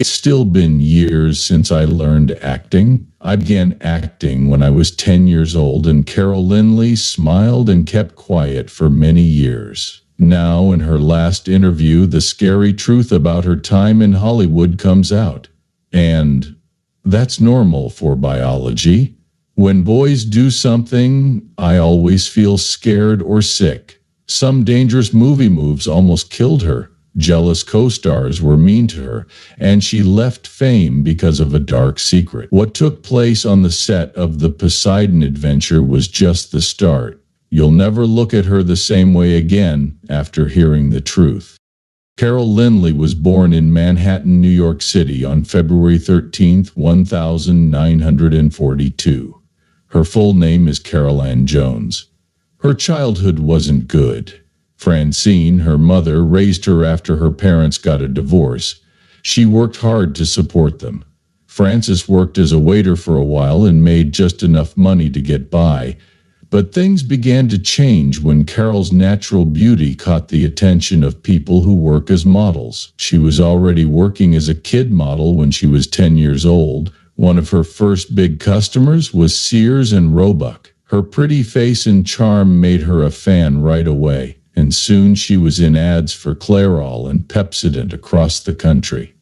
It's still been years since I learned acting. I began acting when I was 10 years old, and Carol Lynley smiled and kept quiet for many years. Now, in her last interview, the scary truth about her time in Hollywood comes out. And that's normal for biology. When boys do something, I always feel scared or sick. Some dangerous movie moves almost killed her. Jealous co-stars were mean to her, and she left fame because of a dark secret. What took place on the set of the Poseidon Adventure was just the start. You'll never look at her the same way again after hearing the truth. Carol Lynley was born in Manhattan, New York City on February 13, 1942. Her full name is Carol Ann Jones. Her childhood wasn't good. Francine, her mother, raised her after her parents got a divorce. She worked hard to support them. Frances worked as a waiter for a while and made just enough money to get by. But things began to change when Carol's natural beauty caught the attention of people who work as models. She was already working as a kid model when she was 10 years old. One of her first big customers was Sears and Roebuck. Her pretty face and charm made her a fan right away, and soon she was in ads for Clairol and Pepsodent across the country.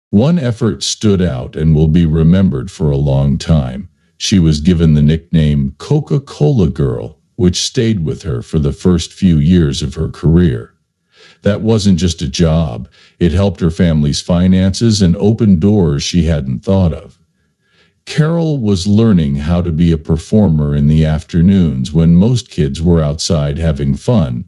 One effort stood out and will be remembered for a long time. She was given the nickname Coca-Cola Girl, which stayed with her for the first few years of her career. That wasn't just a job. It helped her family's finances and opened doors she hadn't thought of. Carol was learning how to be a performer in the afternoons when most kids were outside having fun.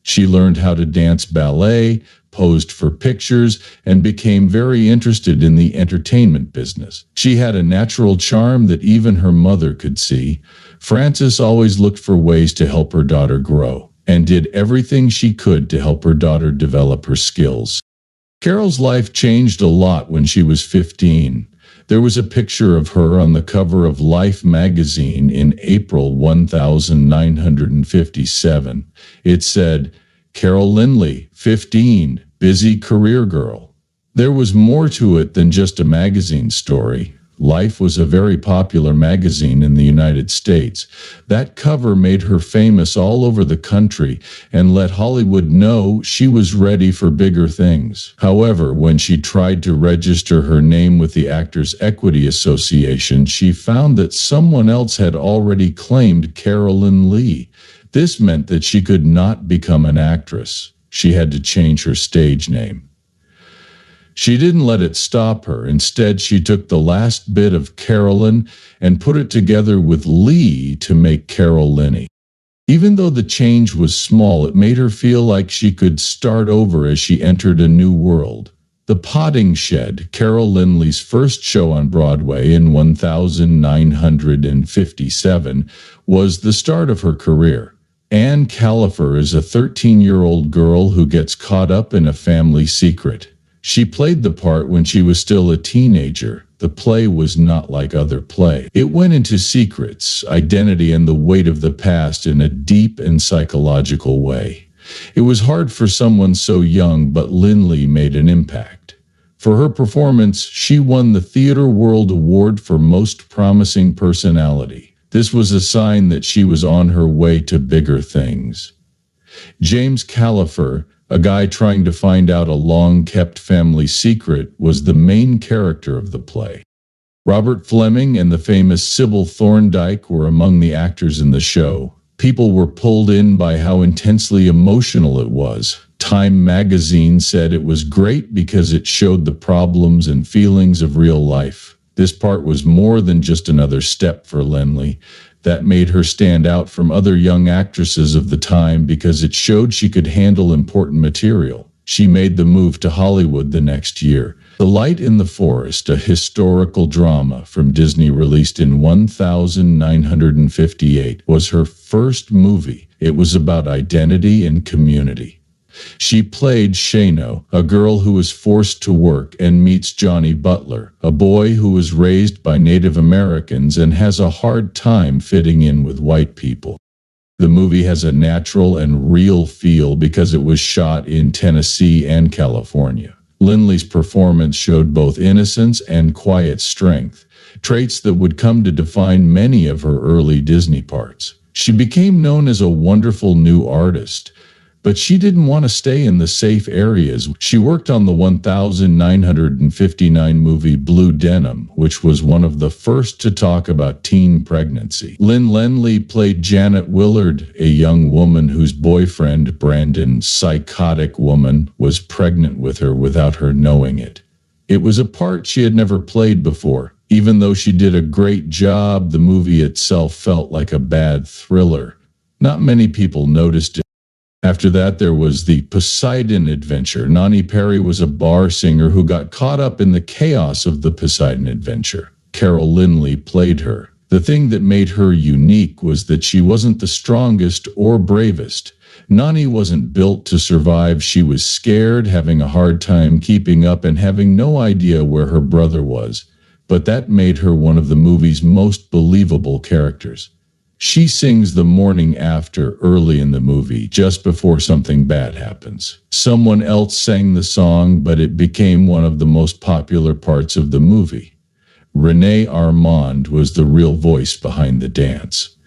She learned how to dance ballet, posed for pictures, and became very interested in the entertainment business. She had a natural charm that even her mother could see. Frances always looked for ways to help her daughter grow, and did everything she could to help her daughter develop her skills. Carol's life changed a lot when she was 15. There was a picture of her on the cover of Life magazine in April 1957. It said, "Carol Lynley, 15, busy career girl." There was more to it than just a magazine story. Life was a very popular magazine in the United States. That cover made her famous all over the country and let Hollywood know she was ready for bigger things. However, when she tried to register her name with the Actors Equity Association, she found that someone else had already claimed Carol Lynley. This meant that she could not become an actress. She had to change her stage name. She didn't let it stop her. Instead, she took the last bit of Carolyn and put it together with Lee to make Carol Lynley. Even though the change was small, it made her feel like she could start over as she entered a new world. The Potting Shed, Carol Lynley's first show on Broadway in 1957, was the start of her career. Anne Califer is a 13-year-old girl who gets caught up in a family secret. She played the part when she was still a teenager. The play was not like other plays. It went into secrets, identity, and the weight of the past in a deep and psychological way. It was hard for someone so young, but Lynley made an impact. For her performance, she won the Theatre World Award for Most Promising Personality. This was a sign that she was on her way to bigger things. James Califer, a guy trying to find out a long-kept family secret, was the main character of the play. Robert Fleming and the famous Sybil Thorndike were among the actors in the show. People were pulled in by how intensely emotional it was. Time magazine said it was great because it showed the problems and feelings of real life. This part was more than just another step for Lynley. That made her stand out from other young actresses of the time because it showed she could handle important material. She made the move to Hollywood the next year. The Light in the Forest, a historical drama from Disney released in 1958, was her first movie. It was about identity and community. She played Shano, a girl who is forced to work and meets Johnny Butler, a boy who was raised by Native Americans and has a hard time fitting in with white people. The movie has a natural and real feel because it was shot in Tennessee and California. Lynley's performance showed both innocence and quiet strength, traits that would come to define many of her early Disney parts. She became known as a wonderful new artist, but she didn't want to stay in the safe areas. She worked on the 1959 movie Blue Denim, which was one of the first to talk about teen pregnancy. Lynley played Janet Willard, a young woman whose boyfriend, Brandon, psychotic woman, was pregnant with her without her knowing it. It was a part she had never played before. Even though she did a great job, the movie itself felt like a bad thriller. Not many people noticed it. After that, there was the Poseidon Adventure. Nani Perry was a bar singer who got caught up in the chaos of the Poseidon Adventure. Carol Lynley played her. The thing that made her unique was that she wasn't the strongest or bravest. Nani wasn't built to survive. She was scared, having a hard time keeping up, and having no idea where her brother was. But that made her one of the movie's most believable characters. She sings The Morning After early in the movie, just before something bad happens. Someone else sang the song, but it became one of the most popular parts of the movie. Renee Armand was the real voice behind the dance.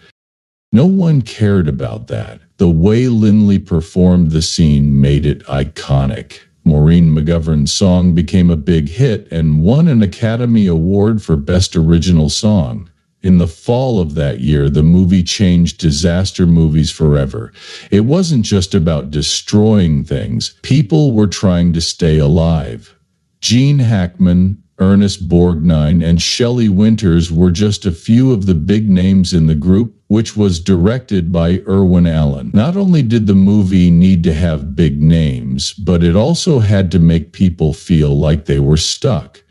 No one cared about that. The way Lynley performed the scene made it iconic. Maureen McGovern's song became a big hit and won an Academy Award for Best Original Song. In the fall of that year, the movie changed disaster movies forever. It wasn't just about destroying things. People were trying to stay alive. Gene Hackman, Ernest Borgnine, and Shelley Winters were just a few of the big names in the group, which was directed by Irwin Allen. Not only did the movie need to have big names, but it also had to make people feel like they were stuck.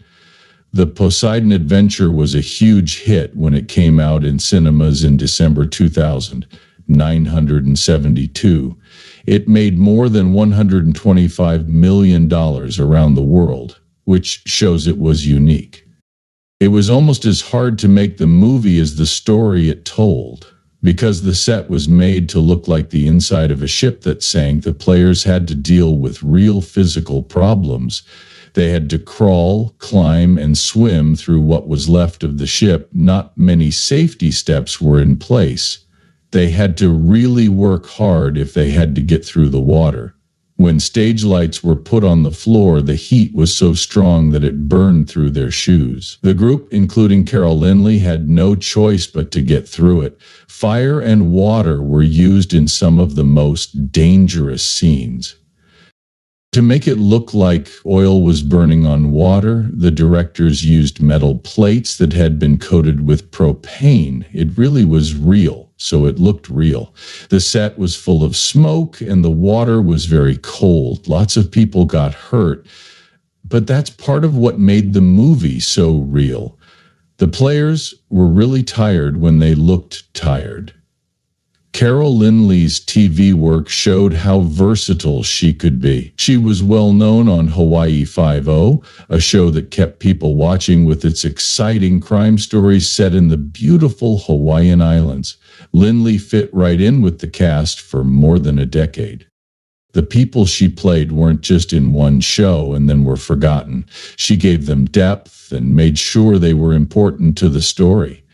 The Poseidon Adventure was a huge hit when it came out in cinemas in December 2000, 972. It made more than $125 million around the world, which shows it was unique. It was almost as hard to make the movie as the story it told. Because the set was made to look like the inside of a ship that sank, the players had to deal with real physical problems. They had to crawl, climb, and swim through what was left of the ship. Not many safety steps were in place. They had to really work hard if they had to get through the water. When stage lights were put on the floor, the heat was so strong that it burned through their shoes. The group, including Carol Lynley, had no choice but to get through it. Fire and water were used in some of the most dangerous scenes. To make it look like oil was burning on water, the directors used metal plates that had been coated with propane. It really was real, so it looked real. The set was full of smoke and the water was very cold. Lots of people got hurt, but that's part of what made the movie so real. The players were really tired when they looked tired. Carol Lynley's TV work showed how versatile she could be. She was well known on Hawaii Five-0, a show that kept people watching with its exciting crime stories set in the beautiful Hawaiian Islands. Lynley fit right in with the cast for more than a decade. The people she played weren't just in one show and then were forgotten. She gave them depth and made sure they were important to the story.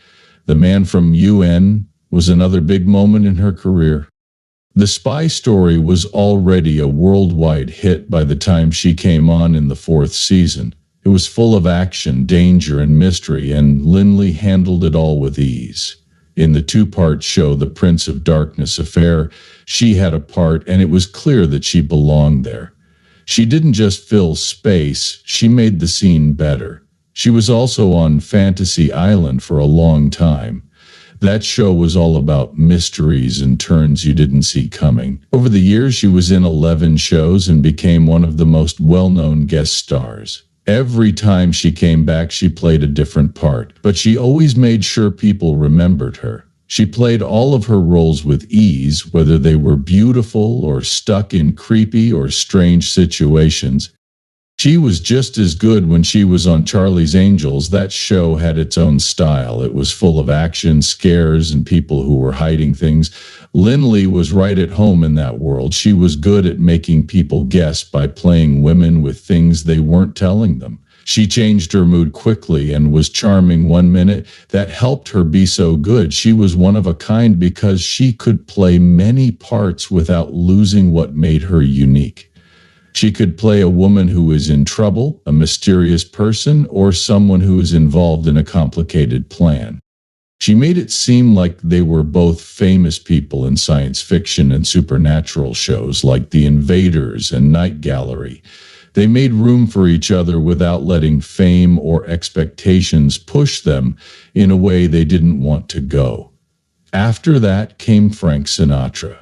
The Man from UN was another big moment in her career. The Spy Story was already a worldwide hit by the time she came on in the 4th season. It was full of action, danger, and mystery, and Lynley handled it all with ease. In the 2-part show, The Prince of Darkness Affair, she had a part, and it was clear that she belonged there. She didn't just fill space, she made the scene better. She was also on Fantasy Island for a long time. That show was all about mysteries and turns you didn't see coming. Over the years, she was in 11 shows and became one of the most well-known guest stars. Every time she came back, she played a different part, but she always made sure people remembered her. She played all of her roles with ease, whether they were beautiful or stuck in creepy or strange situations. She was just as good when she was on Charlie's Angels. That show had its own style. It was full of action, scares, and people who were hiding things. Lynley was right at home in that world. She was good at making people guess by playing women with things they weren't telling them. She changed her mood quickly and was charming one minute. That helped her be so good. She was one of a kind because she could play many parts without losing what made her unique. She could play a woman who is in trouble, a mysterious person, or someone who is involved in a complicated plan. She made it seem like they were both famous people in science fiction and supernatural shows like The Invaders and Night Gallery. They made room for each other without letting fame or expectations push them in a way they didn't want to go. After that came Frank Sinatra.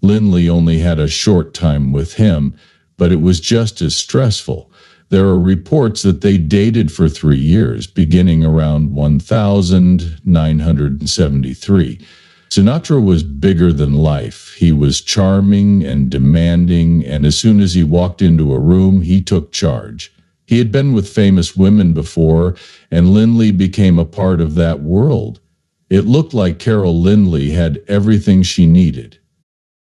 Lynley only had a short time with him, but it was just as stressful. There are reports that they dated for 3 years, beginning around 1973. Sinatra was bigger than life. He was charming and demanding, and as soon as he walked into a room, he took charge. He had been with famous women before, and Lynley became a part of that world. It looked like Carol Lynley had everything she needed.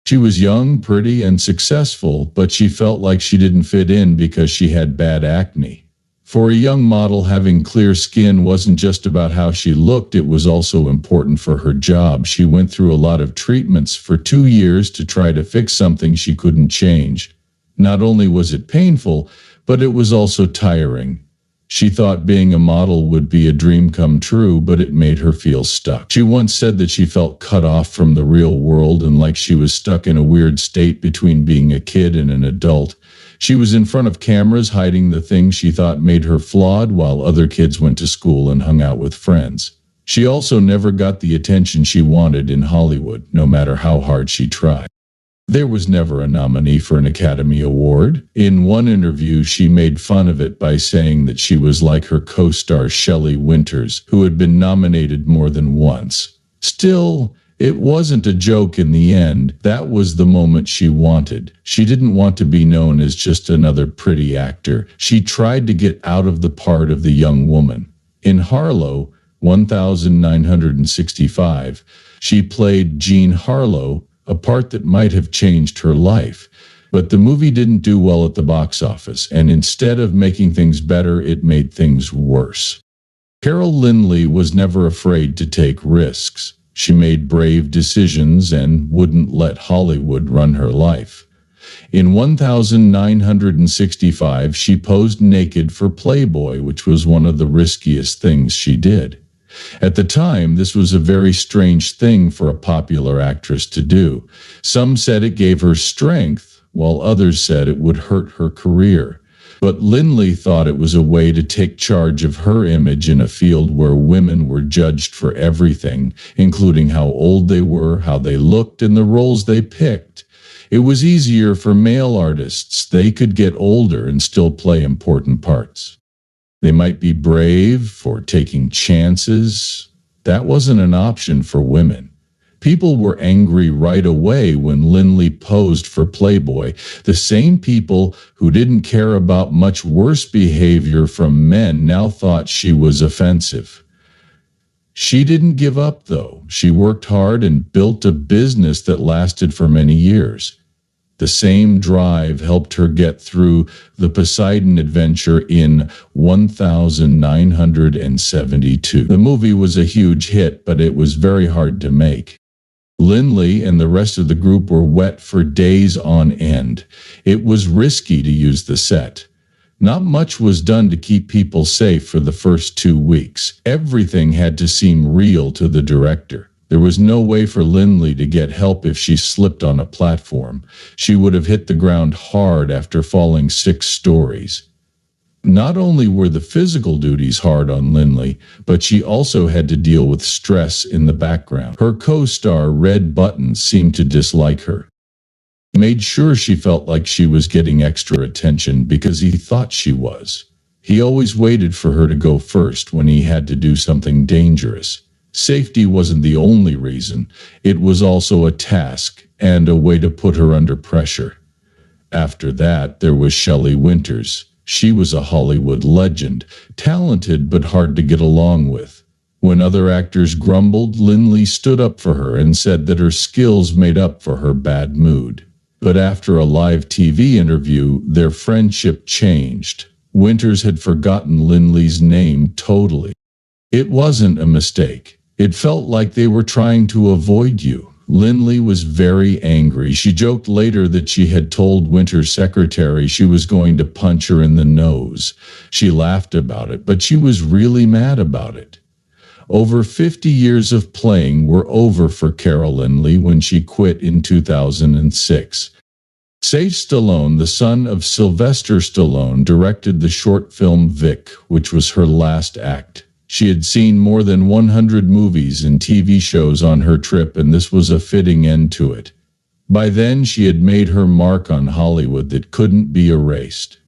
She was young, pretty, and successful, but she felt like she didn't fit in because she had bad acne. For a young model, having clear skin wasn't just about how she looked, it was also important for her job. She went through a lot of treatments for 2 years to try to fix something she couldn't change. Not only was it painful, but it was also tiring. She thought being a model would be a dream come true, but it made her feel stuck. She once said that she felt cut off from the real world and like she was stuck in a weird state between being a kid and an adult. She was in front of cameras hiding the things she thought made her flawed while other kids went to school and hung out with friends. She also never got the attention she wanted in Hollywood, no matter how hard she tried. There was never a nominee for an Academy Award. In one interview, she made fun of it by saying that she was like her co-star Shelley Winters, who had been nominated more than once. Still, it wasn't a joke in the end. That was the moment she wanted. She didn't want to be known as just another pretty actor. She tried to get out of the part of the young woman. In Harlow, 1965, she played Jean Harlow, a part that might have changed her life. But the movie didn't do well at the box office, and instead of making things better, it made things worse. Carol Lynley was never afraid to take risks. She made brave decisions and wouldn't let Hollywood run her life. In 1965, she posed naked for Playboy, which was one of the riskiest things she did. At the time, this was a very strange thing for a popular actress to do. Some said it gave her strength, while others said it would hurt her career. But Lynley thought it was a way to take charge of her image in a field where women were judged for everything, including how old they were, how they looked, and the roles they picked. It was easier for male artists. They could get older and still play important parts. They might be brave for taking chances. That wasn't an option for women. People were angry right away when Lynley posed for Playboy. The same people who didn't care about much worse behavior from men now thought she was offensive. She didn't give up, though. She worked hard and built a business that lasted for many years. The same drive helped her get through the Poseidon Adventure in 1972. The movie was a huge hit, but it was very hard to make. Lynley and the rest of the group were wet for days on end. It was risky to use the set. Not much was done to keep people safe for the first 2 weeks. Everything had to seem real to the director. There was no way for Lynley to get help if she slipped on a platform. She would have hit the ground hard after falling 6 stories. Not only were the physical duties hard on Lynley, but she also had to deal with stress in the background. Her co-star, Red Buttons, seemed to dislike her. He made sure she felt like she was getting extra attention because he thought she was. He always waited for her to go first when he had to do something dangerous. Safety wasn't the only reason. It was also a task and a way to put her under pressure. After that, there was Shelley Winters. She was a Hollywood legend, talented but hard to get along with. When other actors grumbled, Lynley stood up for her and said that her skills made up for her bad mood. But after a live TV interview, their friendship changed. Winters had forgotten Lynley's name totally. It wasn't a mistake. It felt like they were trying to avoid you. Lynley was very angry. She joked later that she had told Winter's secretary she was going to punch her in the nose. She laughed about it, but she was really mad about it. Over 50 years of playing were over for Carol Lynley when she quit in 2006. Sage Stallone, the son of Sylvester Stallone, directed the short film Vic, which was her last act. She had seen more than 100 movies and TV shows on her trip, and this was a fitting end to it. By then, she had made her mark on Hollywood that couldn't be erased.